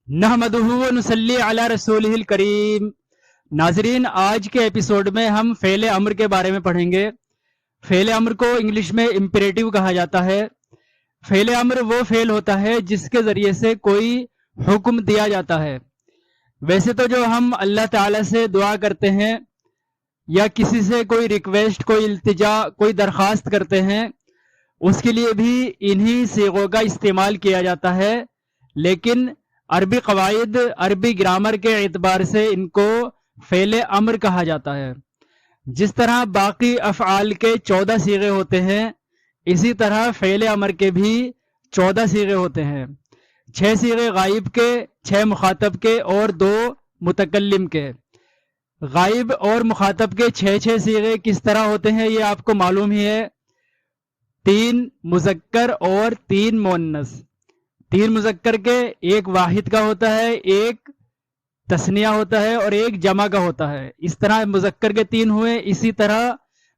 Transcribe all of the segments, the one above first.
نحمدہ و نصلی علی رسولہ الکریم۔ ناظرین، آج کے ایپیسوڈ میں ہم فعل امر کے بارے میں پڑھیں گے۔ فعل امر کو انگلش میں امپیریٹو کہا جاتا ہے۔ فعل امر وہ فعل ہوتا ہے جس کے ذریعے سے کوئی حکم دیا جاتا ہے۔ ویسے تو جو ہم اللہ تعالی سے دعا کرتے ہیں یا کسی سے کوئی ریکویسٹ، کوئی التجا، کوئی درخواست کرتے ہیں، اس کے لیے بھی انہی صیغوں کا استعمال کیا جاتا ہے، لیکن عربی قواعد، عربی گرامر کے اعتبار سے ان کو فعل امر کہا جاتا ہے۔ جس طرح باقی افعال کے 14 صیغے ہوتے ہیں، اسی طرح فعل امر کے بھی 14 صیغے ہوتے ہیں۔ 6 صیغے غائب کے، 6 مخاطب کے اور 2 متکلم کے۔ غائب اور مخاطب کے 6 صیغے کس طرح ہوتے ہیں یہ آپ کو معلوم ہی ہے۔ 3 مذکر اور 3 مؤنث۔ 3 مذکر کے، ایک واحد کا ہوتا ہے، ایک تثنیہ ہوتا ہے اور ایک جمع کا ہوتا ہے۔ اس طرح مذکر کے 3 ہوئے، اسی طرح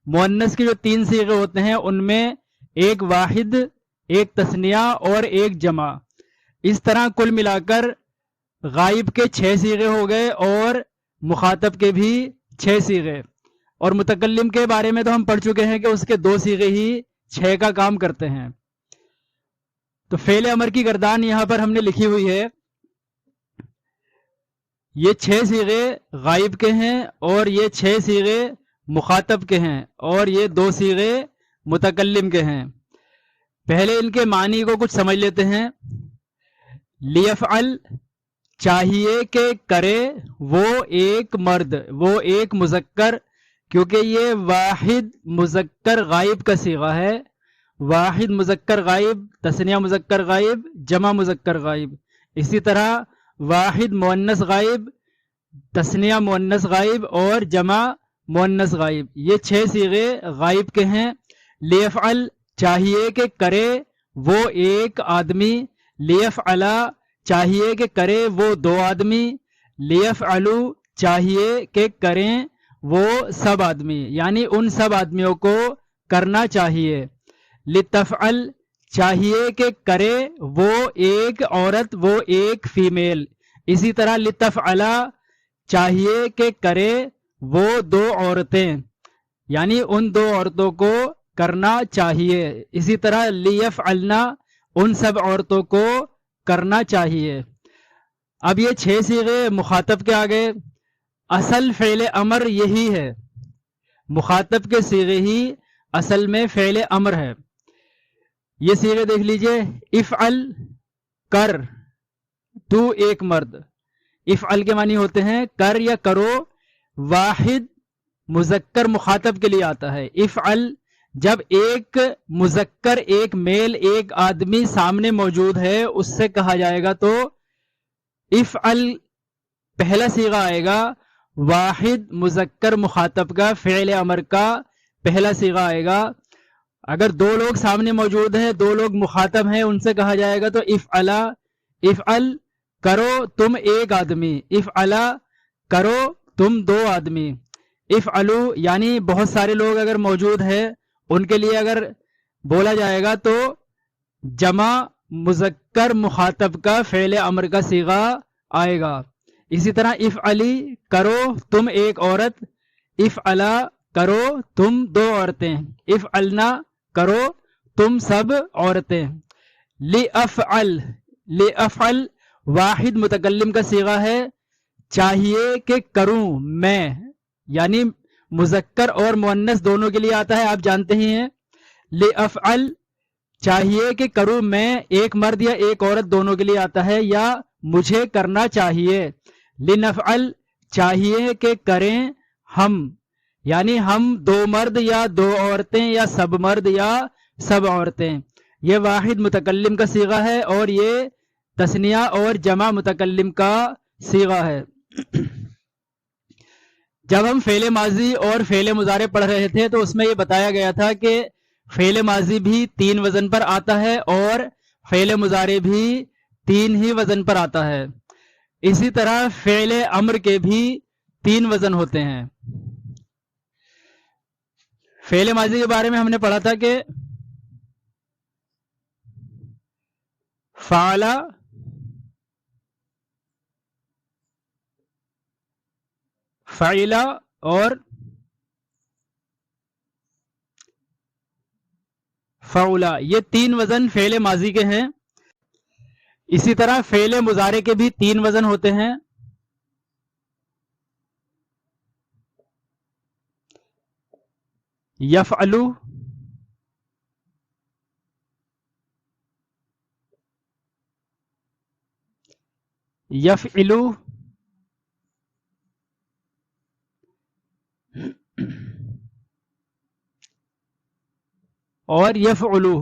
مؤنث کے جو 3 صیغے ہوتے ہیں ان میں ایک واحد، ایک تثنیہ اور ایک جمع۔ اس طرح کل ملا کر غائب کے 6 صیغے ہو گئے اور مخاطب کے بھی 6 صیغے، اور متکلم کے بارے میں تو ہم پڑھ چکے ہیں کہ اس کے 2 صیغے ہی 6 کا کام کرتے ہیں۔ تو فعل امر کی گردان یہاں پر ہم نے لکھی ہوئی ہے۔ یہ 6 صیغے غائب کے ہیں اور یہ 6 صیغے مخاطب کے ہیں اور یہ 2 صیغے متکلم کے ہیں۔ پہلے ان کے معنی کو کچھ سمجھ لیتے ہیں۔ لیفعل، چاہیے کہ کرے، وہ ایک مرد، وہ ایک مذکر، کیونکہ یہ واحد مذکر غائب کا صیغہ ہے۔ واحد مذکر غائب، تثنیہ مذکر غائب، جمع مذکر غائب۔ اسی طرح واحد مؤنث غائب، تثنیہ مؤنث غائب اور جمع مؤنث غائب، یہ 6 صیغے غائب کے ہیں۔ لیفعل، چاہیے کہ کرے وہ ایک آدمی، لیفعلا، چاہیے کہ کرے وہ 2 آدمی، لیفعلو، چاہیے کہ کریں وہ سب آدمی، یعنی ان سب آدمیوں کو کرنا چاہیے۔ لتفعل، چاہیے کہ کرے وہ ایک عورت، وہ ایک فیمیل۔ اسی طرح لتفعلا، چاہیے کہ کرے وہ 2 عورتیں، یعنی ان 2 عورتوں کو کرنا چاہیے۔ اسی طرح لیفعلنا، ان سب عورتوں کو کرنا چاہیے۔ اب یہ 6 صیغے مخاطب کے آگے، اصل فعل امر یہی ہے، مخاطب کے صیغے ہی اصل میں فعل امر ہے۔ یہ صیغے دیکھ لیجئے۔ افعل، کر، تو ایک مرد۔ افعل کے معنی ہوتے ہیں کر یا کرو، واحد مذکر مخاطب کے لیے آتا ہے۔ افعل، جب ایک مذکر، ایک میل، ایک آدمی سامنے موجود ہے، اس سے کہا جائے گا تو افعل پہلا صیغہ آئے گا، واحد مذکر مخاطب کا، فعل امر کا پہلا صیغہ آئے گا۔ اگر 2 لوگ سامنے موجود ہیں، 2 لوگ مخاطب ہیں، ان سے کہا جائے گا تو افعلا، افعل کرو تم ایک آدمی، افعلا کرو تم 2 آدمی۔ افعلو، یعنی بہت سارے لوگ اگر موجود ہیں، ان کے لیے اگر بولا جائے گا تو جمع مذکر مخاطب کا فعل امر کا صیغہ آئے گا۔ اسی طرح افعلی، کرو تم ایک عورت، افعلا کرو تم 2 عورتیں، افعلنا کرو تم سب عورتیں۔ لافعل، لافعل واحد متکلم کا صیغہ ہے، چاہیے کہ کروں میں، یعنی مذکر اور مؤنث دونوں کے لیے آتا ہے، آپ جانتے ہی ہیں۔ لافعل، چاہیے کہ کروں میں، ایک مرد یا ایک عورت دونوں کے لیے آتا ہے، یا مجھے کرنا چاہیے۔ لنفعل، چاہیے کہ کریں ہم، یعنی ہم 2 مرد یا 2 عورتیں یا سب مرد یا سب عورتیں۔ یہ واحد متکلم کا صیغہ ہے اور یہ تثنیہ اور جمع متکلم کا صیغہ ہے۔ جب ہم فعل ماضی اور فعل مضارع پڑھ رہے تھے تو اس میں یہ بتایا گیا تھا کہ فعل ماضی بھی 3 وزن پر آتا ہے اور فعل مضارع بھی 3 ہی وزن پر آتا ہے۔ اسی طرح فعل امر کے بھی 3 وزن ہوتے ہیں۔ فعل ماضی کے بارے میں ہم نے پڑھا تھا کہ فعل، فعلا اور فعلا، یہ 3 وزن فعل ماضی کے ہیں. اسی طرح فعل مضارع کے بھی 3 وزن ہوتے ہیں. یفعلو، یفعلو، اور یفعلو.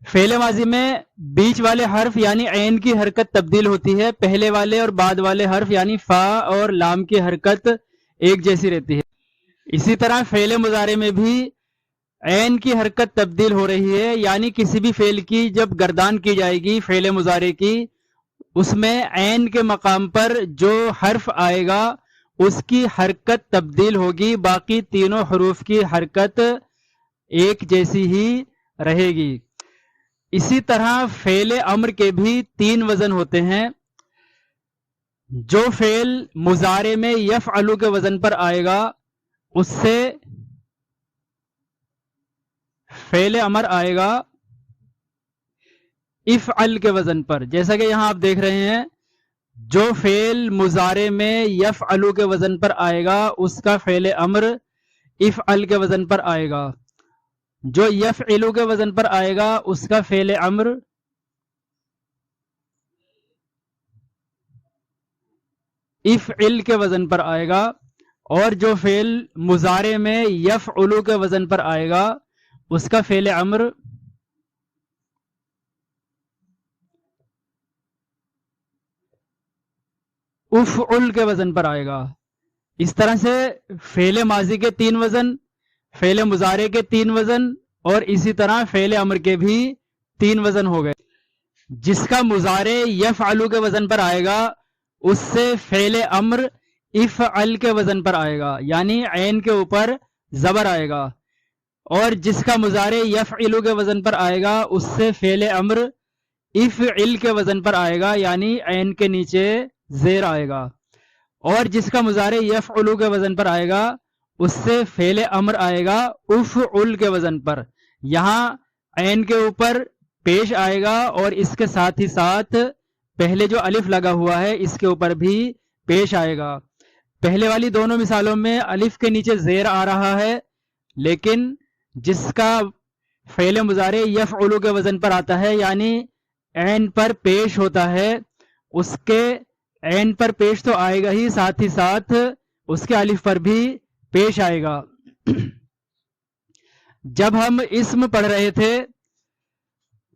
فعل ماضی میں بیچ والے حرف یعنی عین کی حرکت تبدیل ہوتی ہے، پہلے والے اور بعد والے حرف یعنی فا اور لام کی حرکت ایک جیسی رہتی ہے. اسی طرح فعل مضارع میں بھی عین کی حرکت تبدیل ہو رہی ہے، یعنی کسی بھی فعل کی جب گردان کی جائے گی فعل مضارع کی، اس میں عین کے مقام پر جو حرف آئے گا اس کی حرکت تبدیل ہوگی، باقی تینوں حروف کی حرکت ایک جیسی ہی رہے گی. اسی طرح فعل امر کے بھی 3 وزن ہوتے ہیں. جو فعل مضارع میں یفعلو کے وزن پر آئے گا اس سے فعل امر آئے گا افعل کے وزن پر. جیسا کہ یہاں آپ دیکھ رہے ہیں، جو فعل مضارع میں یفعلو کے وزن پر آئے گا اس کا فعل امر افعل کے وزن پر آئے گا. جو یفعلو کے وزن پر آئے گا اس کا فعل امر افعل کے وزن پر آئے گا، اور جو فعل مضارع میں یفعلو کے وزن پر آئے گا اس کا فعل امر افعل کے وزن پر آئے گا. اس طرح سے فعل ماضی کے 3 وزن، فعل مضارع کے 3 وزن، اور اسی طرح فعل امر کے بھی 3 وزن ہو گئے. جس کا مضارع یفعلو کے وزن پر آئے گا اس سے فعل امر افعل کے وزن پر آئے گا، یعنی عین کے اوپر زبر آئے گا. اور جس کا مضارع یفعلو کے وزن پر آئے گا اس سے فعل امر افعل کے وزن پر آئے گا، یعنی عین کے نیچے زیر آئے گا. اور جس کا مضارع یفعلو کے وزن پر آئے گا اس سے فعل امر آئے گا افعل کے وزن پر. یہاں عین کے اوپر پیش آئے گا اور اس کے ساتھ ہی ساتھ پہلے جو الف لگا ہوا ہے اس کے اوپر بھی پیش آئے گا. پہلے والی دونوں مثالوں میں الف کے نیچے زیر آ رہا ہے، لیکن جس کا فعل مضارع یفعلو کے وزن پر آتا ہے یعنی عین پر پیش ہوتا ہے، اس کے عین پر پیش تو آئے گا ہی، ساتھ ہی ساتھ اس کے الف پر بھی پیش آئے گا. جب ہم اسم پڑھ رہے تھے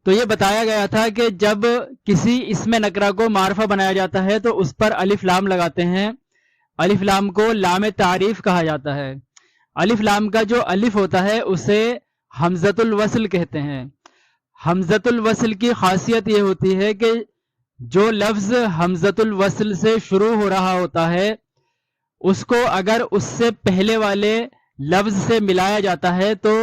تو یہ بتایا گیا تھا کہ جب کسی اسم نکرہ کو معرفہ بنایا جاتا ہے تو اس پر الف لام لگاتے ہیں. الف لام کو لام تعریف کہا جاتا ہے. الف لام کا جو الف ہوتا ہے اسے حمزۃ الوصل کہتے ہیں. حمزۃ الوصل کی خاصیت یہ ہوتی ہے کہ جو لفظ حمزۃ الوصل سے شروع ہو رہا ہوتا ہے اس کو اگر اس سے پہلے والے لفظ سے ملایا جاتا ہے تو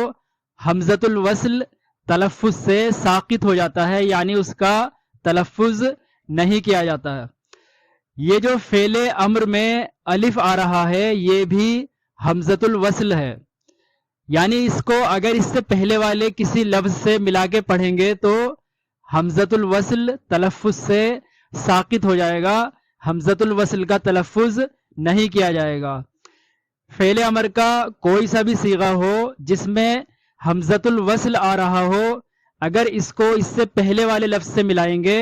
حمزۃ الوصل تلفظ سے ساقط ہو جاتا ہے، یعنی اس کا تلفظ نہیں کیا جاتا ہے. یہ جو فعل امر میں الف آ رہا ہے یہ بھی حمزۃ الوصل ہے، یعنی اس کو اگر اس سے پہلے والے کسی لفظ سے ملا کے پڑھیں گے تو حمزۃ الوصل تلفظ سے ساقط ہو جائے گا، حمزۃ الوصل کا تلفظ نہیں کیا جائے گا. فعل امر کا کوئی سا بھی صیغہ ہو جس میں حمزۃ الوصل آ رہا ہو، اگر اس کو اس سے پہلے والے لفظ سے ملائیں گے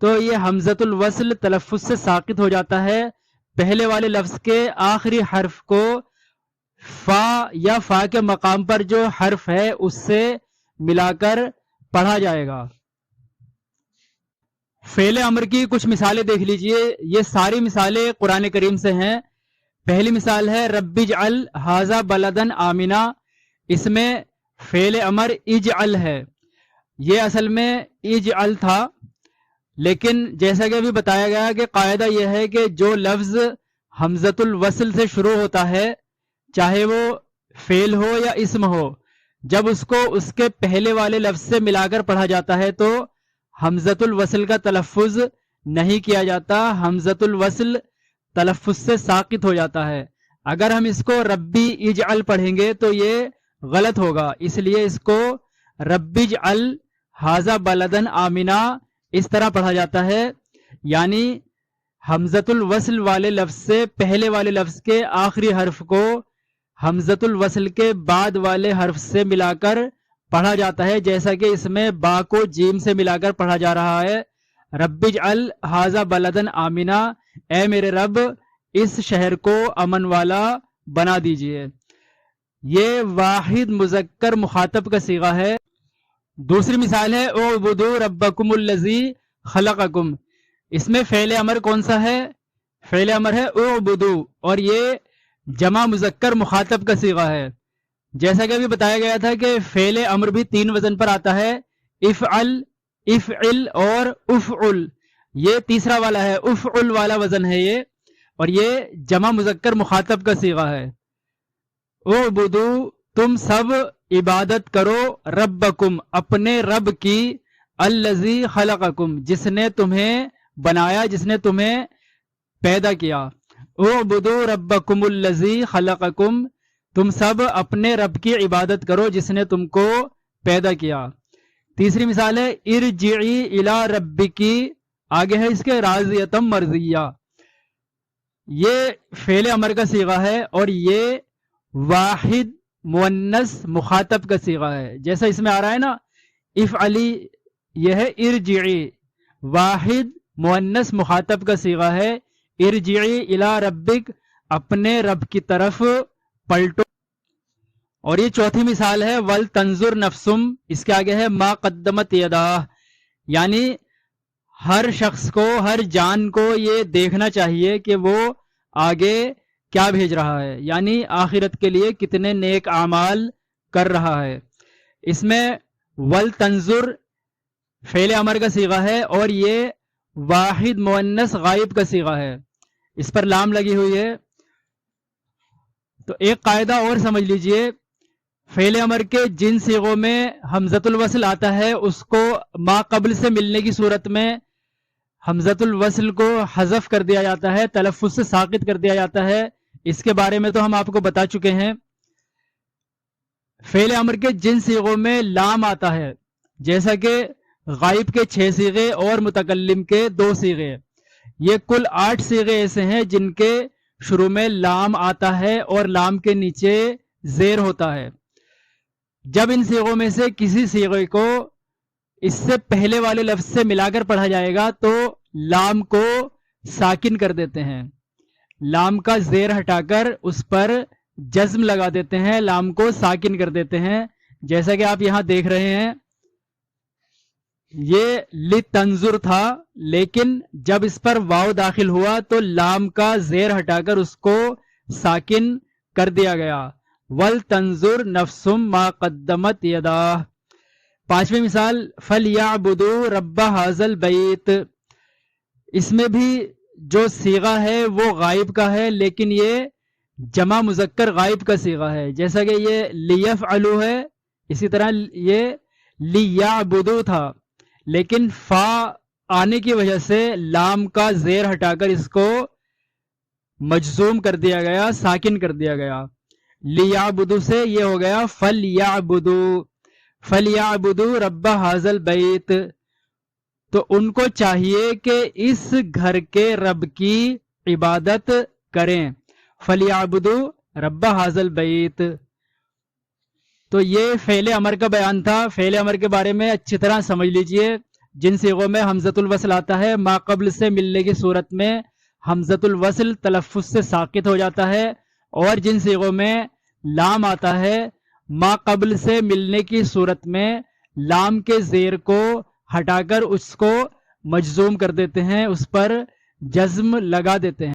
تو یہ حمزۃ الوصل تلفظ سے ساقط ہو جاتا ہے. پہلے والے لفظ کے آخری حرف کو فا یا فا کے مقام پر جو حرف ہے اس سے ملا کر پڑھا جائے گا. فعل امر کی کچھ مثالیں دیکھ لیجئے. یہ ساری مثالیں قرآن کریم سے ہیں. پہلی مثال ہے رب اجعل ھذا بلدن آمنا. اس میں فعل امر اجعل ہے، یہ اصل میں اجعل تھا، لیکن جیسا کہ ابھی بتایا گیا کہ قاعدہ یہ ہے کہ جو لفظ حمزۃ الوصل سے شروع ہوتا ہے چاہے وہ فعل ہو یا اسم ہو، جب اس کو اس کے پہلے والے لفظ سے ملا کر پڑھا جاتا ہے تو حمزۃ الوصل کا تلفظ نہیں کیا جاتا. حمزۃ الوصل تلفظ سے ساقط ہو جاتا ہے. اگر ہم اس کو ربی اجعل پڑھیں گے تو یہ غلط ہوگا، اس لیے اس کو ربی اجعل ھذا بلدن آمنا اس طرح پڑھا جاتا ہے. یعنی حمزۃ الوصل والے لفظ سے پہلے والے لفظ کے آخری حرف کو حمزۃ الوصل کے بعد والے حرف سے ملا کر پڑھا جاتا ہے، جیسا کہ اس میں با کو جیم سے ملا کر پڑھا جا رہا ہے. رب اجعل ھذا بلدن آمنا، اے میرے رب اس شہر کو امن والا بنا دیجئے. یہ واحد مذکر مخاطب کا صیغہ ہے. دوسری مثال ہے اعبدوا ربکم الذی خلقکم. اس میں فعل امر کون سا ہے؟ فعل امر ہے اعبدوا، اور یہ جمع مذکر مخاطب کا صیغہ ہے. جیسا کہ ابھی بتایا گیا تھا کہ فعل امر بھی 3 وزن پر آتا ہے، افعل، افعل اور افعل. یہ تیسرا والا ہے، افعل والا وزن ہے یہ، اور یہ جمع مذکر مخاطب کا صیغہ ہے. اعبدوا، تم سب عبادت کرو، ربکم، اپنے رب کی، الذی خلقکم، جس نے تمہیں بنایا، جس نے تمہیں پیدا کیا. اعبدوا ربکم الذی خلقکم، تم سب اپنے رب کی عبادت کرو جس نے تم کو پیدا کیا. تیسری مثال ہے ارجعی الی ربکی، آگے ہے اس کے راضیتم مرضیہ. یہ فعل امر کا صیغہ ہے اور یہ واحد مؤنث مخاطب کا صیغہ ہے. جیسا اس میں آ رہا ہے نا افعلی، یہ ہے ارجعی، واحد مؤنث مخاطب کا صیغہ ہے. ارجعی الی ربک، اپنے رب کی طرف پلٹو. اور یہ چوتھی مثال ہے ول تنظر نفسم، اس کے آگے ہے ما قدمت یداہ. یعنی ہر شخص کو، ہر جان کو یہ دیکھنا چاہیے کہ وہ آگے کیا بھیج رہا ہے، یعنی آخرت کے لیے کتنے نیک اعمال کر رہا ہے. اس میں ول تنظر فعل امر کا صیغہ ہے اور یہ واحد مؤنث غائب کا صیغہ ہے، اس پر لام لگی ہوئی ہے. تو ایک قاعدہ اور سمجھ لیجئے، فعل امر کے جن صیغوں میں حمزۃ الوصل آتا ہے اس کو ما قبل سے ملنے کی صورت میں حمزۃ الوصل کو حذف کر دیا جاتا ہے، تلفظ سے ساقط کر دیا جاتا ہے. اس کے بارے میں تو ہم آپ کو بتا چکے ہیں. فعل امر کے جن صیغوں میں لام آتا ہے، جیسا کہ غائب کے 6 صیغے اور متکلم کے 2 صیغے، یہ کل 8 صیغے ایسے ہیں جن کے شروع میں لام آتا ہے اور لام کے نیچے زیر ہوتا ہے. جب ان صیغوں میں سے کسی صیغے کو اس سے پہلے والے لفظ سے ملا کر پڑھا جائے گا تو لام کو ساکن کر دیتے ہیں، لام کا زیر ہٹا کر اس پر جزم لگا دیتے ہیں، لام کو ساکن کر دیتے ہیں. جیسا کہ آپ یہاں دیکھ رہے ہیں یہ لتنظر تھا، لیکن جب اس پر واو داخل ہوا تو لام کا زیر ہٹا کر اس کو ساکن کر دیا گیا. وَلْتَنْظُرْ نَفْسٌ مَا قَدَّمَتْ يَدَاهُ. 5ویں مثال فَلْيَعْبُدُوا رَبَّ هَذَا الْبَيْتِ. اس میں بھی جو صیغہ ہے وہ غائب کا ہے، لیکن یہ جمع مذکر غائب کا صیغہ ہے. جیسا کہ یہ لیفعلوا ہے، اسی طرح یہ لیعبدوا تھا، لیکن فا آنے کی وجہ سے لام کا زیر ہٹا کر اس کو مجزوم کر دیا گیا، ساکن کر دیا گیا. لیعبدوا سے یہ ہو گیا فلیعبدوا. فلیعبدوا رب ھذا البیت، تو ان کو چاہیے کہ اس گھر کے رب کی عبادت کریں. فلیعبدوا رب ھذا البیت. تو یہ فعل امر کا بیان تھا. فعل امر کے بارے میں اچھی طرح سمجھ لیجئے. جن صیغوں میں حمزۃ الوصل آتا ہے ما قبل سے ملنے کی صورت میں حمزۃ الوصل تلفظ سے ساقط ہو جاتا ہے، اور جن صیغوں میں لام آتا ہے ما قبل سے ملنے کی صورت میں لام کے زیر کو ہٹا کر اس کو مجزوم کر دیتے ہیں، اس پر جزم لگا دیتے ہیں.